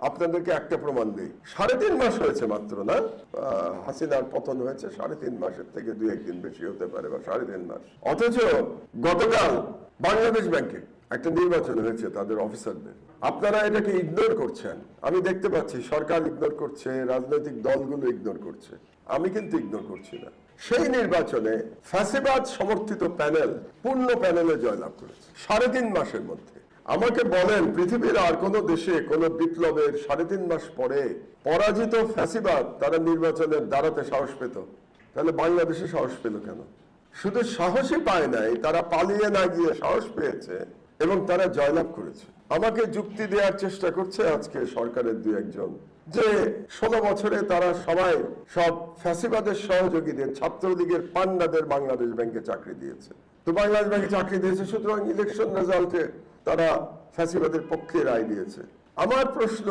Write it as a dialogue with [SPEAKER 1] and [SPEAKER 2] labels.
[SPEAKER 1] আপনাদেরকে একটা প্রমাণ দিই, 3.5 মাস হয়েছে মাত্র, না হাসিনার পতন হয়েছে 3.5 মাসের থেকে 2-1 দিন বেশি হতে পারে, বা 3.5 মাস। অথচ গতকাল বাংলাদেশ ব্যাংকে একটা নির্বাচন হয়েছে তাদের অফিসারদের, আপনারা এটাকে ইগনোর করছেন। আমি দেখতে পাচ্ছি সরকার ইগনোর করছে, রাজনৈতিক দলগুলো ইগনোর করছে, আমি কিন্তু ইগনোর করছি না। সেই নির্বাচনে ফ্যাসিবাদ সমর্থিত প্যানেল পূর্ণ প্যানেলে জয়লাভ করেছে 3.5 মাসের মধ্যে। আমাকে বলেন, পৃথিবীর আর কোন দেশে কোন বিপ্লবের 3.5 মাস পরে পরাজিত ফ্যাসিবাদ তারা নির্বাচনে দাঁড়াতে সাহস পেত? তাহলে বাংলাদেশে সাহস পেল কেন? শুধু সাহসই পায় নাই, তারা পালিয়ে না গিয়ে সাহস পেয়েছে এবং তারা জয়লাভ করেছে। আমাকে যুক্তি দেওয়ার চেষ্টা করছে আজকে সরকারের 2-1 জন যে 16 বছরে তারা সবাই সব ফ্যাসিবাদের সহযোগীদের, ছাত্রলীগের পান্ডাদের বাংলাদেশ ব্যাংকে চাকরি দিয়েছে। তো বাংলাদেশ ব্যাংকে চাকরি দিয়েছে, সুতরাং ইলেকশন রেজাল্টে তারা ফ্যাসিবাদের পক্ষে রায় দিয়েছে। আমার প্রশ্ন